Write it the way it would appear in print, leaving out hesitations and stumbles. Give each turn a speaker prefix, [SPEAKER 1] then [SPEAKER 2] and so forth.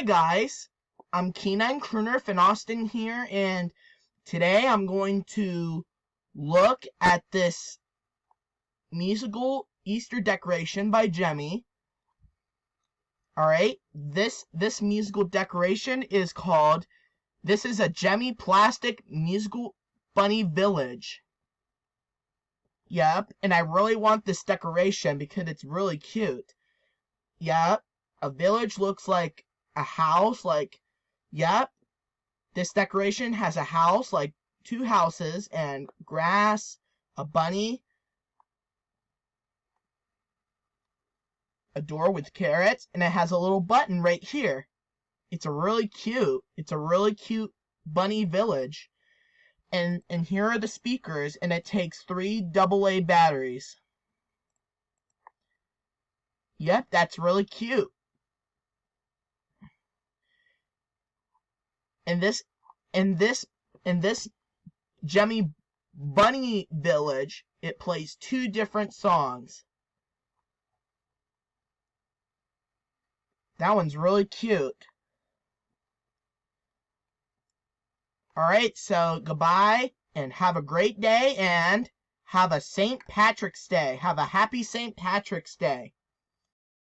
[SPEAKER 1] Hi guys, I'm Keenan Kruner and Austin here, and today I'm going to look at this musical Easter decoration by Gemmy. Alright, this musical decoration is called, this is a Gemmy plastic musical bunny village. Yep, and I really want this decoration because it's really cute. Yep, a village looks like a house, yep, this decoration has a house, like two houses, and grass, a bunny, a door with carrots, and it has a little button right here. It's a really cute bunny village. And here are the speakers, and it takes 3 AA batteries. Yep, that's really cute. In this Gemmy Bunny Village, it plays 2 different songs. That one's really cute. Alright, so goodbye, and have a great day, and have a St. Patrick's Day. Have a happy St. Patrick's Day.